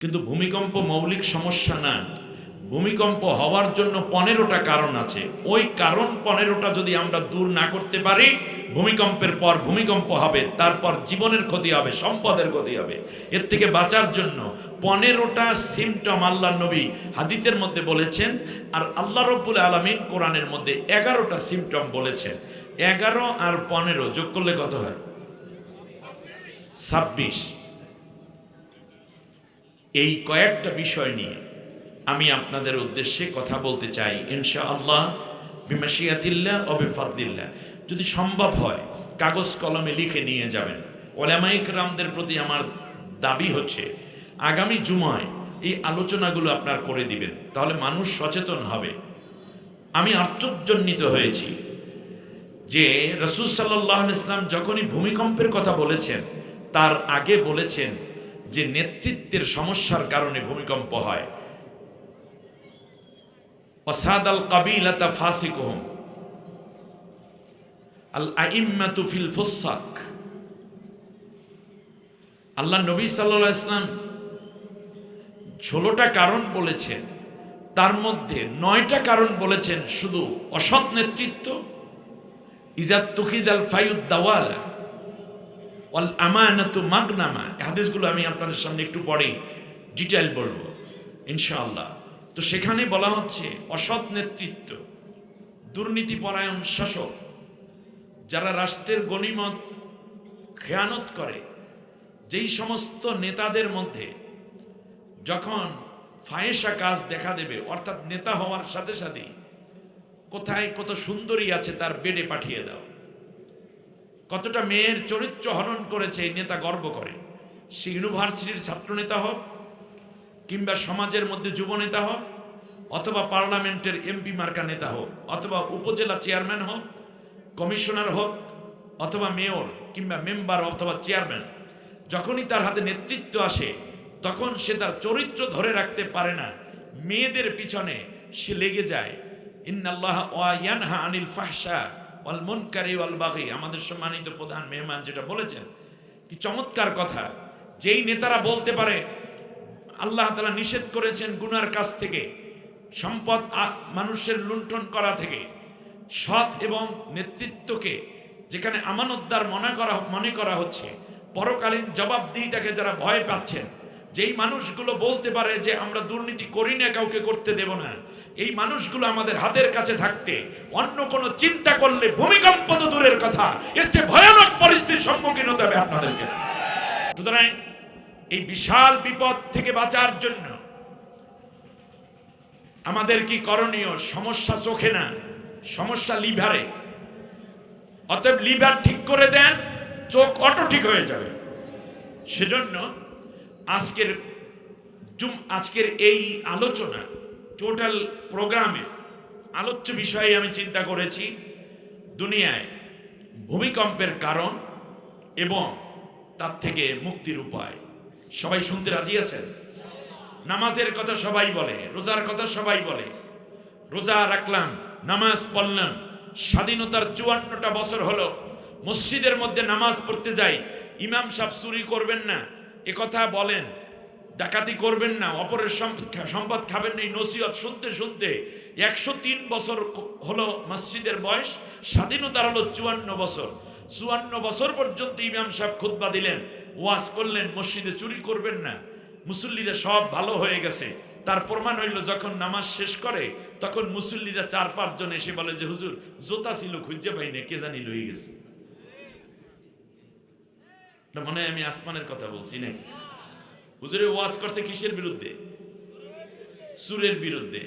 কিন্তু ভূমিকম্প মৌলিক সমস্যা না। ভূমিকম্প হওয়ার জন্য 15টা কারণ আছে। ওই কারণ 15টা যদি আমরা দূর না করতে পারি, ভূমিকম্পের পর ভূমিকম্প হবে, তারপর জীবনের ক্ষতি হবে, সম্পদের ক্ষতি হবে। এর থেকে বাঁচার জন্য 15টা সিমটম আল্লাহ নবী হাদিসের মধ্যে বলেছেন, আর আল্লাহ রব্বুল আলামিন কোরআনের মধ্যে 11টা সিমটম বলেছেন। 11 আর 15 যোগ করলে কত হয়? 26। এই কয়েকটা বিষয় নিয়ে আমি আপনাদের উদ্দেশ্যে কথা বলতে চাই ইনশাআল্লাহ, বিমাশিয়াতিল্লাহ ও বিফাদলিল্লাহ। যদি সম্ভব হয় কাগজ কলমে লিখে নিয়ে যাবেন। উলামায়ে কেরামদের প্রতি আমার দাবি হচ্ছে আগামী জুমায় এই আলোচনাগুলো আপনার করে দিবেন, তাহলে মানুষ সচেতন হবে। আমি আশ্চর্যান্বিত হয়েছি যে রাসূল সাল্লাল্লাহু আলাইহি ওয়াসাল্লাম যখনই ভূমিকম্পের কথা বলেছেন, তার আগে বলেছেন যে নেতৃত্বের সমস্যার কারণে ভূমিকম্প হয়। ওয়াসাদাল কাবিলাতা ফাসিকুহুম আল আইম্মাতু ফিল ফুসাক। আল্লাহ নবী সাল্লাল্লাহু আলাইহি ওয়াসাল্লাম 16টা কারণ বলেছেন, তার মধ্যে 9টা কারণ বলেছেন শুধু অসৎ নেতৃত্ব। ইজাত তুখিদাল ফায়ুদ দাওয়ালা ওয়াল আমানাতু মাগনামা। এই হাদিসগুলো আমি আপনাদের সামনে একটু পরে ডিটেইল বলবো ইনশাআল্লাহ। তো সেখানে বলা হচ্ছে অসৎ নেতৃত্ব, দুর্নীতিপরায়ণ শাসক, যারা রাষ্ট্রের গনিমত খেয়ানত করে, যেই সমস্ত নেতাদের মধ্যে যখন ফায়েশা কাজ দেখা দেবে, অর্থাৎ নেতা হওয়ার সাথে সাথে কোথায় কত সুন্দরী আছে তার বেডে পাঠিয়ে দাও, কতটা মেয়ের চরিত্র হনন করেছে এই নেতা গর্ব করে। সে ইউনিভার্সিটির ছাত্র নেতা হোক, কিংবা সমাজের মধ্যে যুব নেতা হোক, অথবা পার্লামেন্টের এমপি মার্কা নেতা হোক, অথবা উপজেলা চেয়ারম্যান হোক, কমিশনার হোক, অথবা মেয়র কিংবা মেম্বার অথবা চেয়ারম্যান, যখনই তার হাতে নেতৃত্ব আসে তখন সে তার চরিত্র ধরে রাখতে পারে না, মেয়েদের পিছনে সে লেগে যায়। ইন্নাল্লাহা ওয়া ইয়ানহা আনিল ফাহশা ওয়াল মুনকারি ওয়াল বাগি। আমাদের সম্মানিত প্রধান মেহমান যেটা বলেছেন, কি চমৎকার কথা। যেই নেতারা বলতে পারে আল্লাহ তাআলা নিষেধ করেছেন গুনার কাছ থেকে, সম্পদ মানুষের লুণ্ঠন করা থেকে, সৎ এবং নেতৃত্বকে যেখানে আমানতদার মনে করা হচ্ছে, পরকালীন জবাবদিহিতাকে যারা ভয় পাচ্ছেন, যেই মানুষগুলো বলতে পারে যে আমরা দুর্নীতি করি না, কাউকে করতে দেব না, এই মানুষগুলো আমাদের হাতের কাছে থাকতে অন্য কোনো চিন্তা করলে ভূমিকম্প তো দূরের কথা, এর চেয়ে ভয়ানক পরিস্থিতির সম্মুখীন হতে হবে আপনাদেরকে। সুতরাং এই বিশাল বিপদ থেকে বাঁচার জন্য আমাদের কি করণীয়? সমস্যা চোখে না, সমস্যা লিভারে। অতএব লিভার ঠিক করে দেন, চোখ অটো ঠিক হয়ে যাবে। সেজন্য আজকের এই আলোচনা, টোটাল প্রোগ্রামে আলোচ্য বিষয়ে আমি চিন্তা করেছি দুনিয়ায় ভূমিকম্পের কারণ এবং তার থেকে মুক্তির উপায়। সবাই শুনতে রাজি আছেন? নামাজের কথা সবাই বলে, রোজার কথা সবাই বলে। রোজা রাখলাম, নামাজ পড়লাম, স্বাধীনতার 54টা বছর হলো মসজিদের মধ্যে নামাজ পড়তে যাই, ইমাম সাহেব চুরি করবেন না এ কথা বলেন, ডাকাতি করবেন না, অপরের সম্পদ খাবেন না, এই নসিহত শুনতে শুনতে 103 বছর হলো মসজিদের বয়স, স্বাধীনতার হলো 54 বছর। 54 বছর পর্যন্ত ইমাম সাহেব খুতবা দিলেন, ওয়াজ করলেন, মসজিদে চুরি করবেন না, মুসল্লিরা সব ভালো হয়ে গেছে। তার প্রমাণ হইল যখন নামাজ শেষ করে তখন মুসল্লিরা 4-5 জন এসে বলে যে হুজুর জোতা ছিল খুঁজে পাই না, কে জানি লয়ে গেছে। মনে হয় আমি আসমানের কথা বলছি নাকি? হুজুরে ওয়াজ করছে কিসের বিরুদ্ধে? সুরের বিরুদ্ধে।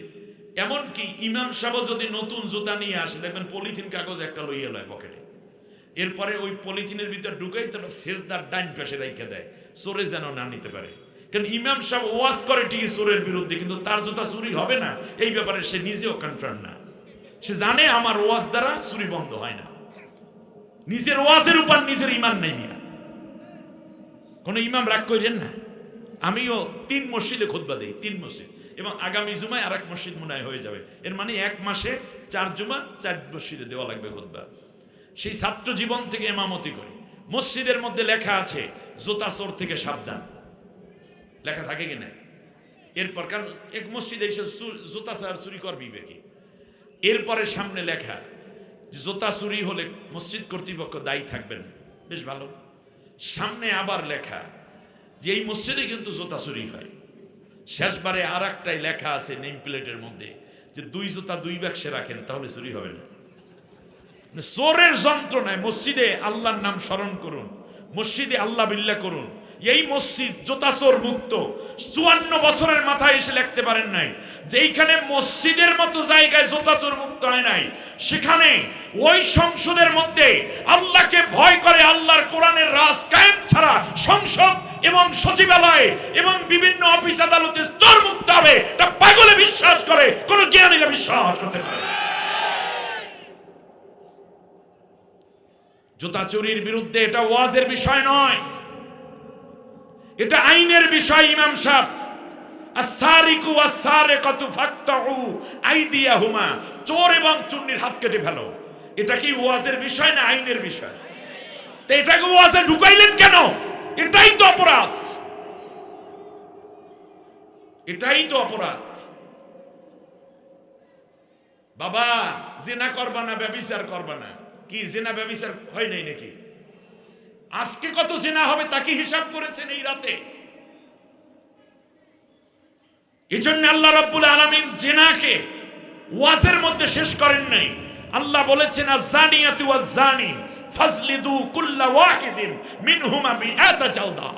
এমনকি ইমাম সাহেব যদি নতুন জুতা নিয়ে আসে, দেখবেন পলিথিন কাগজ একটা লইয়া লয় পকেটে, এরপরে ওই পলিথিনের ভিতরে ঢুকাই তারপর সেজদার ডাইন পাশে রেখে দেয়, চোরে যেন না নিতে পারে। কারণ ইমাম সাহেব ওয়াজ করে ঠিকই চোরের বিরুদ্ধে, কিন্তু তার জুতা চুরি হবে না এই ব্যাপারে সে নিজেও কনফার্ম না। সে জানে আমার ওয়াজ দ্বারা চুরি বন্ধ হয় না। নিজের ওয়াজের উপর নিজের ইমান নেই মিয়া। কোন ইমাম রাগ করেন না। আমিও 3 মসজিদে খুতবা দেই, 3 মসজিদ, এবং আগামী জুমায় আরেক মসজিদ মনে হয়ে যাবে। এর মানে 1 মাসে 4 জুমা 4 মসজিদে দেওয়া লাগবে খুতবা। সেই ছাত্র জীবন থেকে ইমামতি করি। মসজিদের মধ্যে লেখা আছে জুতা চোর থেকে সাবধান, লেখা থাকে কিনা? এরপর কারণ এক মসজিদে এসে জুতা ছাড়া চুরি করবি কি, এরপরে সামনে লেখা যে জুতা চুরি হলে মসজিদ কর্তৃপক্ষ দায়ী থাকবে না, বেশ ভালো। সামনে আবার লেখা যে এই মসজিদে কিন্তু জুতা চুরি হয়। শেষবারে আর একটাই লেখা আছে নেম প্লেটের মধ্যে যে 2 জুতা 2 বাক্সে রাখেন, তাহলে চুরি হবে না। চোরের যন্ত্রণায় মসজিদে আল্লাহর নাম স্মরণ করুন, মসজিদে আল্লাহ বিল্লাহ করুন। এই মসজিদ জুতা চোর মুক্ত। 54 বছরের মাথায় এসে লিখতে পারেন নাই যে এইখানে মসজিদের মতো জায়গায় জুতা চোর মুক্ত হয় নাই, সেখানে ওই সংসদের মধ্যে আল্লাহকে ভয় করে আল্লাহর কোরআনের রাজ কায়েম ছাড়া সংসদ এবং সচিবালয় এবং বিভিন্ন অফিস আদালতে চোর মুক্ত হবে, এটা পাগলে বিশ্বাস করে, কোন জ্ঞানীরা বিশ্বাস করতে পারে। জুতা চুরির বিরুদ্ধে এটা ওয়াজের বিষয় নয়, এটা আইনের বিষয়। ইমাম সাহেব আস-সারিকু ওয়াস-সারিকাতু ফাকতাউ আইদিয়াহুমা, চোর এবং চুন্নির হাত কেটে ফেলো, এটা কি ওয়াজের বিষয় না আইনের বিষয়? তো এটাকে ওয়াজে ঢুকাইলেন কেন? এটাই তো অপরাধ, এটাই তো অপরাধ। বাবা জিনা করবা না, ব্যভিচার করবা না, কি জিনা ব্যভিচার হয় নাই নাকি? আজকে কত জিনা হবে তা কি হিসাব করেছেন এই রাতে? এজন্য আল্লাহ রাব্বুল আলামিন জিনাকে ওয়াজের মধ্যে শেষ করেন নাই। আল্লাহ বলেছেন আয-যানিয়াতু ওয়াজ-যানি ফাজলিদু কুল্লা ওয়াহিদিন মিনহুমা বিআতা জালদা।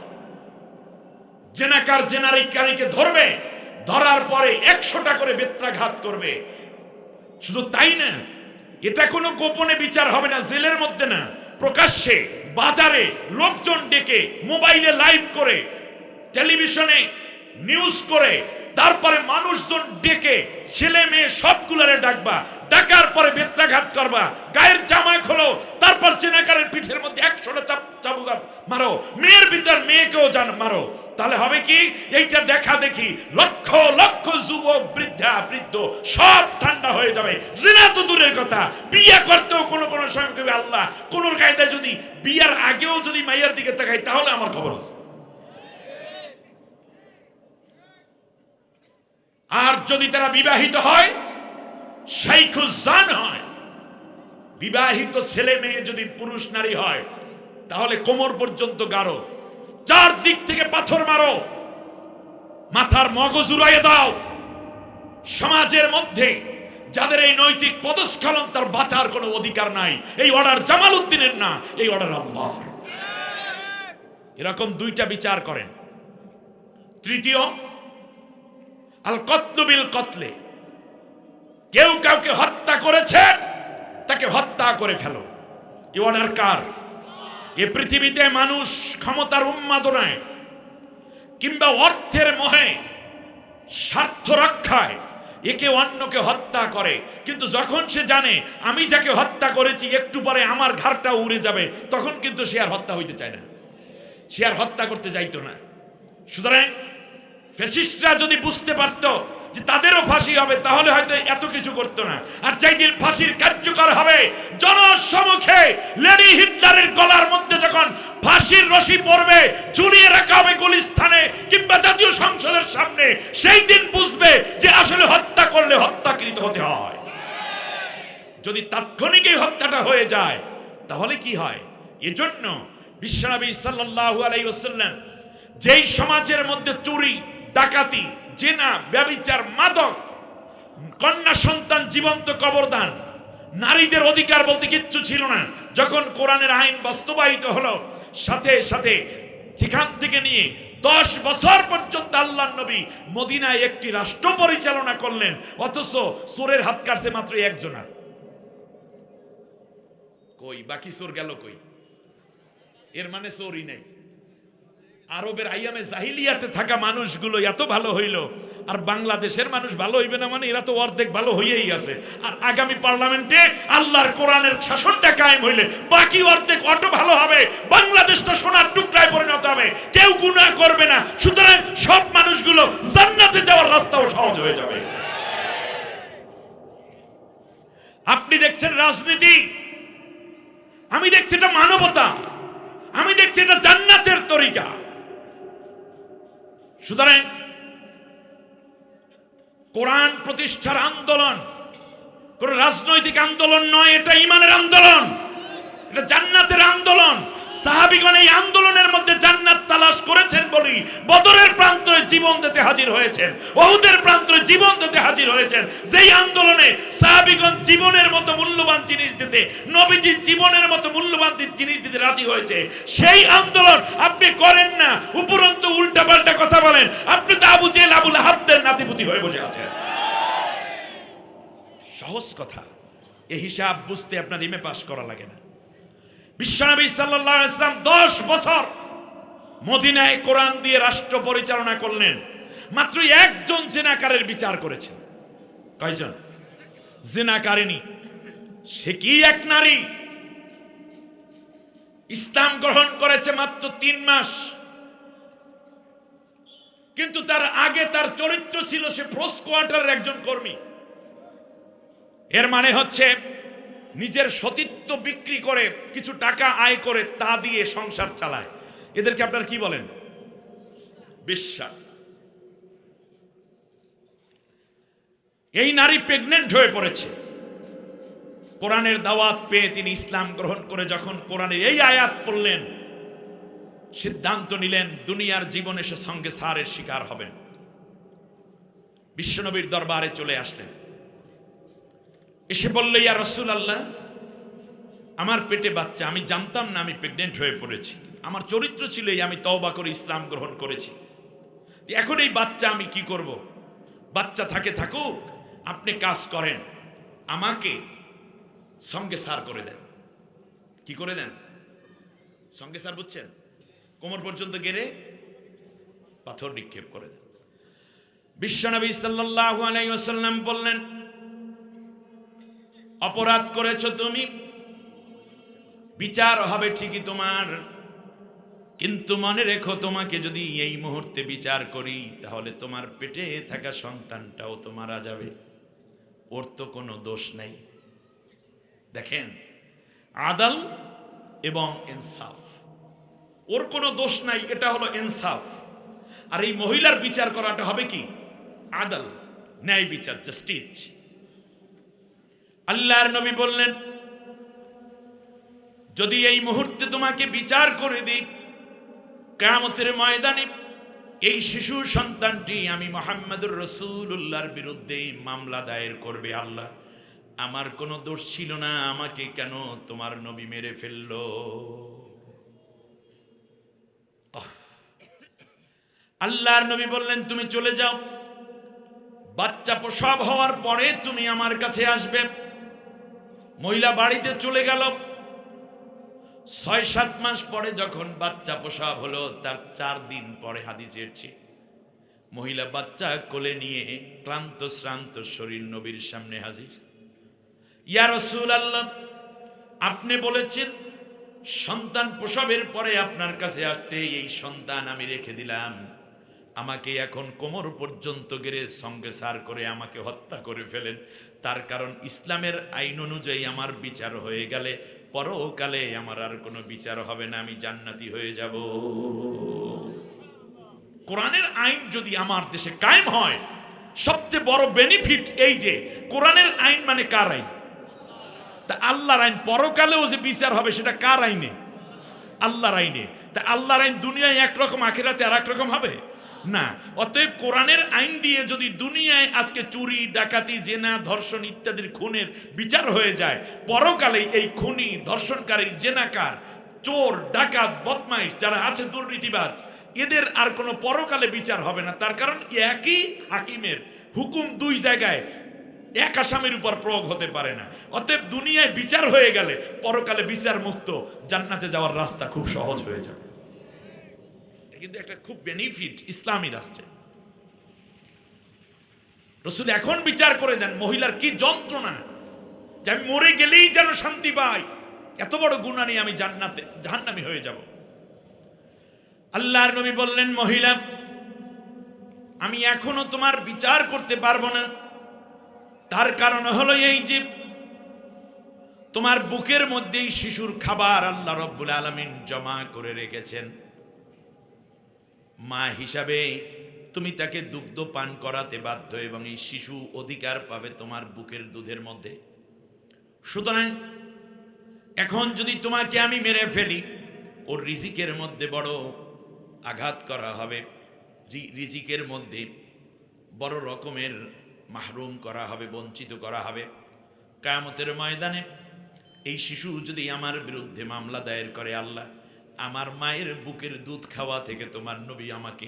জিনাকার জিনারিকারীকে ধরবে, ধরার পরে 100টা করে বেত্রাঘাত করবে। শুধু তাই না, এটা কোনো গোপনে বিচার হবে না, জেলের মধ্যে না, প্রকাশ্যে বাজারে লোকজন ডেকে, মোবাইলে লাইভ করে, টেলিভিশনে নিউজ করে, তারপরে মানুষজন ডেকে ছেলে মেয়ে সবগুলারে ডাকবা, ডাকার পরে বেত্রাঘাত করবা, গায়ের জামা খোলো, তারপর জিনাকারের পিঠের মধ্যে 100টা চাবুক মারো, মেয়ের ভিতর মেয়েকেও মারো। তাহলে হবে কি? এইটা দেখা দেখি লক্ষ লক্ষ যুবক বৃদ্ধা বৃদ্ধ সব ঠান্ডা হয়ে যাবে। জিনা তো দূরের কথা, বিয়ে করতেও কোনো কোনো সময় কবি আল্লাহ কোন কায়দায় যদি বিয়ার আগেও যদি মাইয়ার দিকে তাকাই তাহলে আমার খবর আছে। আর যদি তারা বিবাহিত হয়, শাইখুজ্জান হয়, বিবাহিত ছেলে মেয়ে যদি পুরুষ নারী হয়, তাহলে কোমর পর্যন্ত গাড়ো, 4 দিক থেকে পাথর মারো, মাথার মগজ উড়াইয়ে দাও। সমাজের মধ্যে যাদের এই নৈতিক পদস্খলন, তার বাঁচার কোনো অধিকার নাই। এই অর্ডার জামাল উদ্দিনের না, এই অর্ডার আল্লাহর। এরকম 2টা বিচার করেন। তৃতীয়, আল কতলু বিল কতলে, কেউ কাউকে হত্যা করেছে, তাকে হত্যা করে ফেলো। এই অর্ডার কার? এ পৃথিবীতে মানুষ ক্ষমতার উন্মাদনায় কিংবা অর্থের মোহে, স্বার্থ রক্ষায় একে অন্যকে হত্যা করে, কিন্তু যখন সে জানে আমি যাকে হত্যা করেছি একটু পরে আমার ঘাড়টা উড়ে যাবে, তখন কিন্তু সে আর হত্যা হইতে চায় না, সে আর হত্যা করতে চাইতো না। সুতরাং ফ্যাসিস্টরা যদি বুঝতে পারতো যে তাদেরও ফাঁসি হবে, তাহলে হয়তো এত কিছু করতো না। আর যেদিন ফাঁসির কার্যকর হবে, জনসম্মুখে লেডি হিটলারের গলার মধ্যে যখন ফাঁসির রশি পড়বে, ঝুলিয়ে রাখা হবে গুলিস্তানে কিংবা জাতীয় সংসদের সামনে, সেই দিন বুঝবে যে আসলে হত্যা করলে হত্যাকৃত হতে হয়। যদি তাৎক্ষণিক এই হত্যাটা হয়ে যায় তাহলে কি হয়? এজন্য বিশ্বনবী সাল্লাল্লাহু আলাইহি ওয়াসাল্লাম যেই সমাজের মধ্যে চুরি, ডাকাতি, জিনা, ব্যভিচার, মাদক, কন্যা সন্তান জীবন্ত কবরদান, নারীদের অধিকার বলতে কিচ্ছু ছিল না, যখন কোরআনের আইন বাস্তবায়িত হলো, সাথে সাথে সেখান থেকে নিয়ে 10 বছর পর্যন্ত আল্লাহর নবী মদিনায় একটি রাষ্ট্র পরিচালনা করলেন, অথচ চোরের হাত কাটছে মাত্র 1 জনার। কই বাকি চোর গেল কই? এর মানে চোরই নেই। আরবের আইয়ামে জাহিলিয়াতে থাকা মানুষগুলো এত ভালো হইল, আর বাংলাদেশের মানুষ ভালো হইবে না মানে? এরা তো অর্ধেক ভালো হইয়াই আছে। আর আগামী পার্লামেন্টে আল্লাহর কোরআনের শাসনটা কায়েম হইলে বাকি অর্ধেক অটো ভালো হবে, বাংলাদেশটা সোনার টুকরায় পরিণত হবে, কেউ গুনাহ করবে না। সুতরাং সব মানুষগুলো জান্নাতে যাওয়ার রাস্তাও সহজ হয়ে যাবে। আপনি দেখছেন রাজনীতি, আমি দেখছি এটা মানবতা, আমি দেখছি এটা জান্নাতের তরিকা। সুতরাং কোরআন প্রতিষ্ঠার আন্দোলন কোন রাজনৈতিক আন্দোলন নয়, এটা ঈমানের আন্দোলন, এটা জান্নাতের আন্দোলন। সাহাবীগণ এই আন্দোলনের মধ্যে জান্নাত তালাশ করেছেন বলি বদরের প্রান্তরে জীবন দিতে হাজির হয়েছেন, উহুদের প্রান্তরে জীবন দিতে হাজির হয়েছেন। যেই আন্দোলনে সাহাবীগণ জীবনের মতো মূল্যবান জিনিস দিতে, নবীজি জীবনের মতো মূল্যবান জিনিস দিতে রাজি হয়েছে, সেই আন্দোলন আপনি করেন না, উপরন্তু উল্টাপাল্টা কথা বলেন। আপনি তো আবু জেহেল আবু লাহাবদের নাতিপুতি হয়ে বসে আছেন। সহজ কথা, এই হিসাব বুঝতে আপনার এমএ পাস করা লাগে না। বিশ্বনবী সাল্লাল্লাহু আলাইহি ওয়াসাল্লাম 10 বছর মদিনায় কোরআন দিয়ে রাষ্ট্র পরিচালনা করলেন। মাত্র একজন জিনাকারের বিচার করেছেন। কয়জন? জিনাকারিনী, সে কি এক নারী। ইসলাম গ্রহণ করেছে মাত্র 3 মাস, কিন্তু তার আগে তার চরিত্র ছিল সে ফোর্স কোয়ার্টারের একজন কর্মী। এর মানে হচ্ছে নিজের সতীত্ব বিক্রি করে কিছু টাকা আয় করে তা দিয়ে সংসার চালায়। এদেরকে আপনারা কি বলেন? বেশ্যা। এই নারী প্রেগনেন্ট হয়ে পড়েছে। কোরআনের দাওয়াত পেয়ে তিনি ইসলাম গ্রহণ করে যখন কোরআনের এই আয়াত পড়লেন, সিদ্ধান্ত নিলেন দুনিয়ার জীবনে সে সঙ্গে সারের শিকার হবেন। বিশ্বনবীর দরবারে চলে আসলেন, এসে বললে, ইয়া রাসূলুল্লাহ, আমার পেটে বাচ্চা, আমি জানতাম না আমি প্রেগনেন্ট হয়ে পড়েছি, আমার চরিত্র ছিল এই, আমি তওবা করে ইসলাম গ্রহণ করেছি, এখন এই বাচ্চা আমি কি করব? বাচ্চা থাকে থাকুক, আপনি কাজ করেন, আমাকে সঙ্গে সার করে দেন। কি করে দেন? সঙ্গে সার বুঝছেন? কোমর পর্যন্ত গেড়ে পাথর নিক্ষেপ করে দেন। বিশ্বনবী সাল্লাল্লাহু আলাইহি ওয়াসাল্লাম বললেন, অপরাধ করেছো তুমি, বিচার হবে ঠিকই তোমার, কিন্তু মনে রেখো তোমাকে যদি এই মুহূর্তে বিচার করি তাহলে তোমার পেটে থাকা সন্তানটাও তো মারা যাবে, ওর তো কোনো দোষ নাই। দেখেন, আদল এবং ইনসাফ, ওর কোনো দোষ নাই, এটা হলো ইনসাফ। আর এই মহিলার বিচার করাটা হবে কি? আদল, ন্যায় বিচার, জাস্টিস। আল্লাহর নবী বললেন, যদি এই মুহূর্তে তোমাকে বিচার করে দিই, কিয়ামতের ময়দানে এই শিশু সন্তানটি আমি মুহাম্মদুর রাসূলুল্লাহর বিরুদ্ধে মামলা দায়ের করবে, আল্লাহ আমার কোনো দোষ ছিল না, আমাকে কেন তোমার নবী মেরে ফেললো? আল্লাহর নবী বললেন, তুমি চলে যাও, বাচ্চা প্রসব হওয়ার পরে তুমি আমার কাছে আসবে। মহিলা বাড়িতে চলে গেল। 6-7 মাস পরে যখন বাচ্চা প্রসব হলো, তার 4 দিন পরে হাদিসের চেয়ে মহিলা বাচ্চা কোলে নিয়ে ক্লান্ত শ্রান্ত শরীর নবীর সামনে হাজির। ইয়া রাসূলুল্লাহ, আপনি বলেছেন সন্তান প্রসবের পরে আপনার কাছে আসতে, এই সন্তান আমি রেখে দিলাম, আমাকে এখন কোমর পর্যন্ত গেড়ে সঙ্গে সার করে আমাকে হত্যা করে ফেলেন। তার কারণ ইসলামের আইন অনুযায়ী আমার বিচার হয়ে গেলে পরকালে আমার আর কোনো বিচার হবে না, আমি জান্নাতি হয়ে যাব। কোরআনের আইন যদি আমার দেশে কায়েম হয়, সবচেয়ে বড় বেনিফিট এই যে কোরআনের আইন মানে কার আইন? তা আল্লাহর আইন। পরকালেও যে বিচার হবে সেটা কার আইনে? আল্লাহর আইনে। তা আল্লাহর আইন দুনিয়ায় একরকম, আখিরাতে আর এক রকম হবে না। অতএব কোরআনের আইন দিয়ে যদি দুনিয়ায় আজকে চুরি, ডাকাতি, জেনা, ধর্ষণ ইত্যাদির খুনের বিচার হয়ে যায়, পরকালে এই খুনি, ধর্ষণকারী, জেনাকার, চোর, ডাকাত, বদমাইশ যারা আছে, দুর্নীতিবাজ, এদের আর কোনো পরকালে বিচার হবে না। তার কারণ একই হাকিমের হুকুম 2 জায়গায় এক আসামির উপর প্রয়োগ হতে পারে না। অতএব দুনিয়ায় বিচার হয়ে গেলে পরকালে বিচার মুক্ত, জান্নাতে যাওয়ার রাস্তা খুব সহজ হয়ে যাবে। কিন্তু একটা খুব বেনিফিট ইসলামী রাষ্ট্রে। রাসূল এখন বিচার করে দেন, মহিলার কি যন্ত্রণা, যে আমি মরে গেলেই যেন শান্তি পাই, এত বড় গুনাহ নিয়ে আমি জান্নাতে জাহান্নামী হয়ে যাব। আল্লাহর নবী বললেন, মহিলা, আমি এখনো তোমার বিচার করতে পারবো না। তার কারণ হলো এই যে তোমার বুকের মধ্যেই শিশুর খাবার আল্লাহ রাব্বুল আলামিন জমা করে রেখেছেন। মা হিসাবে তুমি তাকে দুগ্ধ পান করাতে বাধ্য, এবং এই শিশু অধিকার পাবে তোমার বুকের দুধের মধ্যে। সুতরাং এখন যদি তোমাকে আমি মেরে ফেলি, ওর রিজিকের মধ্যে বড় আঘাত করা হবে, রিজিকের মধ্যে বড় রকমের মাহরুম করা হবে, বঞ্চিত করা হবে। কিয়ামতের ময়দানে এই শিশু যদি আমার বিরুদ্ধে মামলা দায়ের করে, আল্লাহ আমার মায়ের বুকের দুধ খাওয়া থেকে তোমার নবী আমাকে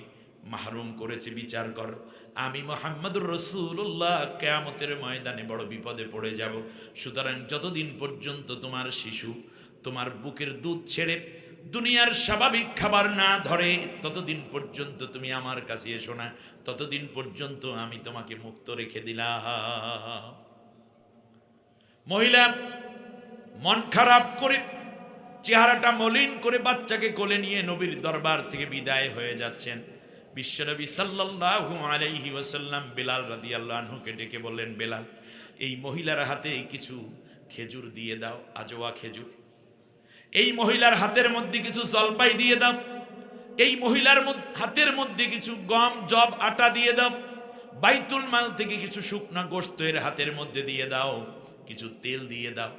মাহরুম করেছে, বিচার করো। আমি মুহাম্মদুর রাসূলুল্লাহ কিয়ামতের ময়দানে বড় বিপদে পড়ে যাব। সুতরাং যতদিন পর্যন্ত তোমার শিশু তোমার বুকের দুধ ছেড়ে দুনিয়ার স্বাভাবিক খাবার না ধরে, ততদিন পর্যন্ত তুমি আমার কাছে এসো না, ততদিন পর্যন্ত আমি তোমাকে মুক্ত রেখে দিলাম। মহিলা মন খারাপ করে, চেহারাটা মলিন করে বাচ্চাকে কোলে নিয়ে নবীর দরবার থেকে বিদায় হয়ে যাচ্ছেন। বিশ্বনবী সাল্লাল্লাহু আলাইহি ওয়াসাল্লাম বেলাল রাদিয়াল্লাহু আনহুকে ডেকে বললেন, বেলাল, এই মহিলার হাতে কিছু খেজুর দিয়ে দাও, আজওয়া খেজুর। এই মহিলার হাতের মধ্যে কিছু জলপাই দিয়ে দাও। এই মহিলার হাতের মধ্যে কিছু গম, জব, আটা দিয়ে দাও। বাইতুল মাল থেকে কিছু শুকনা গোশত এর হাতের মধ্যে দিয়ে দাও, কিছু তেল দিয়ে দাও।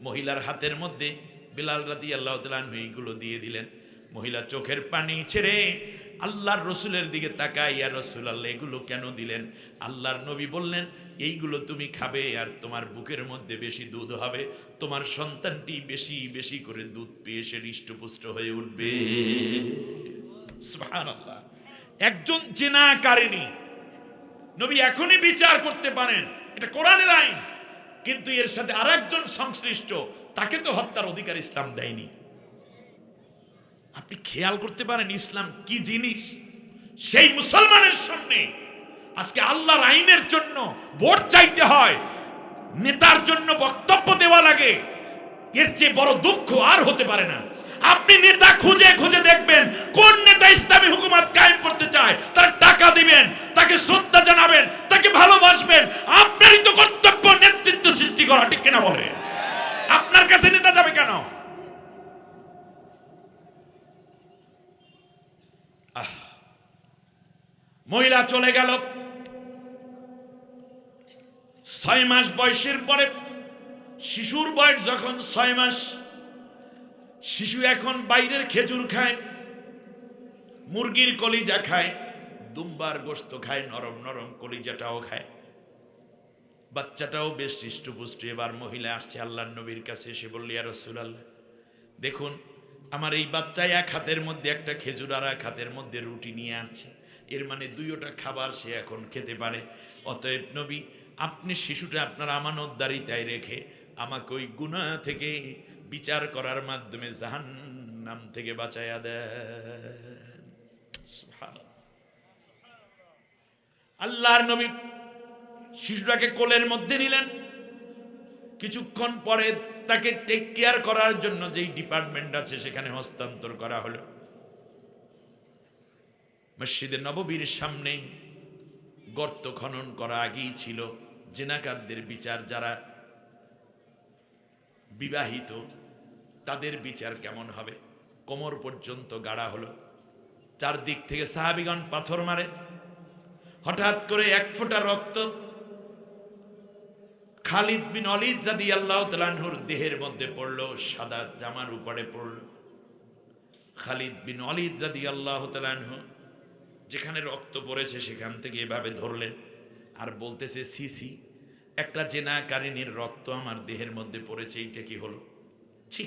মহিলার হাতের মধ্যে বেলাল রাদিয়াল্লাহু তাআলা আনহু এইগুলো দিয়ে দিলেন। মহিলা চোখের পানি ছেড়ে আল্লাহর রসুলের দিকে তাকায়, ইয়া রাসূলুল্লাহ, এগুলো কেন দিলেন? আল্লাহর নবী বললেন, এইগুলো তুমি খাবে আর তোমার বুকের মধ্যে বেশি দুধ হবে, তোমার সন্তানটি বেশি বেশি করে দুধ পেয়ে সে হৃষ্টপুষ্ট হয়ে উঠবে। সুবহানাল্লাহ। একজন জিনাকারিনী নবী এখনই বিচার করতে পারেন, এটা কোরআনের আইন, কিন্তু এর সাথে আরেকজন সংশ্লিষ্ট, তাকে তো হত্যার অধিকার ইসলাম দেয়নি। আপনি খেয়াল করতে পারেন ইসলাম কি জিনিস? সেই মুসলমানের সামনে আজকে আল্লাহর আইনের জন্য ভোট চাইতে হয়, নেতার জন্য বক্তব্য দেওয়া লাগে, এর চেয়ে বড় দুঃখ আর হতে পারে না। আপনি নেতা খুঁজে খুঁজে দেখবেন কোন নেতা ইসলামী হুকুমত কায়েম করতে চায়, তার টাকা দিবেন, তাকে শ্রদ্ধা জানাবেন, তাকে ভালোবাসবেন। আপনারই তো কর্তব্য নেতৃত্ব সৃষ্টি করা, ঠিক কিনা বলে? আপনার কাছে নেতা যাবে কেন? মহিলা চলে গেল। 6 মাস বয়সের পরে, শিশুর বয়স যখন 6 মাস, শিশু এখন বাইরের খেজুর খায়, মুরগির কলিজা খায়, দুম্বার গোশত খায়, নরম নরম কলিজাটাও খায়, বাচ্চাটাও বেশ হৃষ্টপুষ্ট। এবার মহিলা আসছে আল্লাহর নবীর কাছে, এসে বলল, ইয়া রাসূলুল্লাহ, দেখুন আমার এই বাচ্চা এক হাতের মধ্যে একটা খেজুর আর এক হাতের মধ্যে রুটি নিয়ে আসছে, এর মানে দুইটা খাবার সে এখন খেতে পারে। অতএব নবী, আপনি শিশুটা আপনার আমানতদারিতায় রেখে আমাকে ওই গুনাহ থেকে বিচার করার মাধ্যমে জাহান্নাম থেকে বাঁচায়া দেন। সুবহানাল্লাহ। আল্লাহর নবী শিশুটাকে কোলের মধ্যে নিলেন। কিছুক্ষণ পরে তাকে টেক কেয়ার করার জন্য যেই ডিপার্টমেন্ট আছে সেখানে হস্তান্তর করা হলো। মসজিদে নববীর সামনে গর্ত খনন করা আগেই ছিল জিনাকারদের বিচার, যারা বিবাহিত তাদের বিচার কেমন হবে। কোমর পর্যন্ত গাড়া হলো, চারদিক থেকে সাহাবীগণ পাথর মারে। হঠাৎ করে এক ফোঁটা রক্ত খালিদ বিন ওয়ালিদ রাদিয়াল্লাহু তাআলা আনহুর দেহের মধ্যে পড়লো, সাদা জামার উপরে পড়লো। খালিদ বিন ওয়ালিদ রাদিয়াল্লাহু তাআলা আনহু যেখানে রক্ত পড়েছে সেখান থেকে এভাবে ধরলেন আর বলতেছে, সিসি, একটা জেনাকারিনীর রক্ত আমার দেহের মধ্যে পড়েছে, এইটা কি হলো? ছি।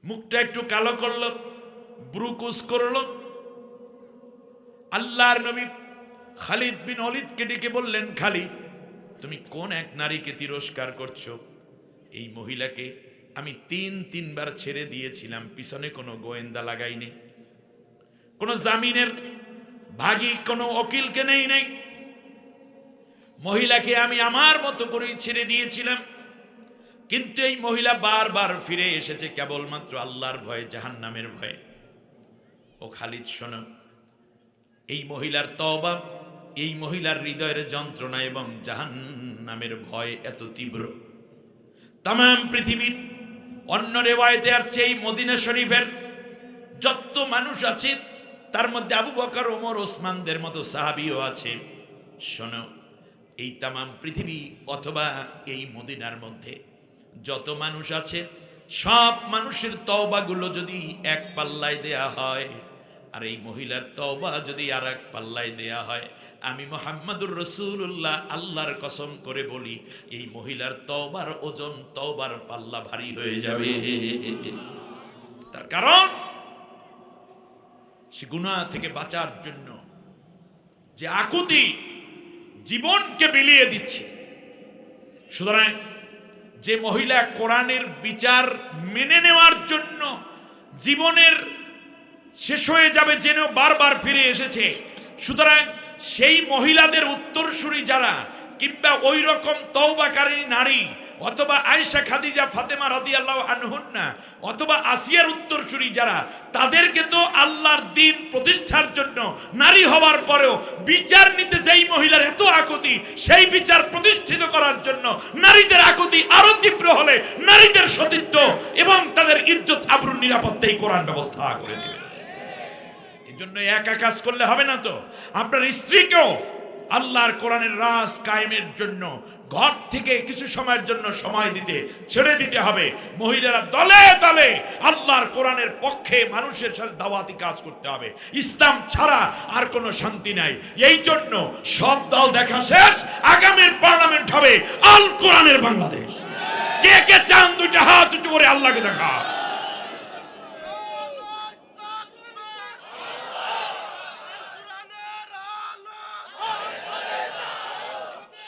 মুখটা একটু কালো করলো, ব্রুকুস করলো। আল্লাহর নবী খালিদ বিন ওয়ালিদকে ডেকে বললেন, খালিদ, তুমি কোন এক নারীকে তিরস্কার করছো? এই মহিলাকে আমি 3বার ছেড়ে দিয়েছিলাম, পিছনে কোনো গোয়েন্দা লাগাইনি, কোনো জামিনের ভাগী কোনো উকিলকে নেই নাই, মহিলাকে আমি আমার মতো করেই ছেড়ে দিয়েছিলাম। কিন্তু এই মহিলা বারবার ফিরে এসেছে কেবলমাত্র আল্লাহর ভয়ে, জাহান্নামের ভয়ে। ও খালিদ, শোনো, এই মহিলার তওবা, এই মহিলার হৃদয়ের যন্ত্রণা এবং জাহান্নামের ভয় এত তীব্র, তাম পৃথিবীর অন্য রিওয়ায়েতে আসছে এই মদিনা শরীফের যত মানুষ আছে তার মধ্যে আবু বকর, ওমর, ওসমানদের মতো সাহাবীও আছে। শোনো, এই তামাম পৃথিবী অথবা এই মদিনার মধ্যে যত মানুষ আছে, সব মানুষের তওবাগুলো যদি এক পাল্লায় দেয়া হয়, আর এই মহিলার তওবা যদি আর এক পাল্লায় দেয়া হয়, আমি মুহাম্মাদুর রাসূলুল্লাহ আল্লাহর কসম করে বলি, এই মহিলার তওবার ওজন, তওবার পাল্লা ভারী হয়ে যাবে। তার কারণ সে গুনাহ থেকে বাঁচার জন্য যে আকুতি জীবনকে বিলিয়ে দিচ্ছে। সুতরাং যে মহিলা কোরআনের বিচার মেনে নেওয়ার জন্য জীবনের শেষ হয়ে যাবে জেনেও বারবার ফিরে এসেছে, সুতরাং সেই মহিলাদের উত্তরসূরি যারা, কিংবা ওই রকম তওবাকারী নারী, অথবা আয়েশা, খাদিজা, ফাতেমা রাদিয়াল্লাহু আনহুন্না, অথবা আসিয়ার উত্তরসূরি যারা, তাদেরকে তো আল্লাহর দ্বীন প্রতিষ্ঠার জন্য নারী হওয়ার পরেও বিচার নিতে যেই মহিলার এত আকুতি, সেই বিচার প্রতিষ্ঠিত করার জন্য নারীদের আকুতি আরো তীব্র হলে নারীদের সতীত্ব এবং তাদের ইজ্জত আবরুর নিরাপত্তাই কোরআন ব্যবস্থা করে দেবে। এই জন্য একা কাজ করলে হবে না। তো আপনার স্ত্রীকেও আল্লাহর কোরআনের রাজ কায়েমের জন্য ঘর থেকে কিছু সময়ের জন্য সময় দিতে, ছেড়ে দিতে হবে। মহিলারা দলে দলে আল্লাহর কোরআনের পক্ষে মানুষের সাথে দাওয়াতি কাজ করতে হবে। ইসলাম ছাড়া আর কোনো শান্তি নাই। এই জন্য সব দল দেখা শেষ, আগামীর পার্লামেন্ট হবে আল কোরআনের বাংলাদেশ। কে কে চান দুইটা হাত উঁচু করে আল্লাহকে দেখা।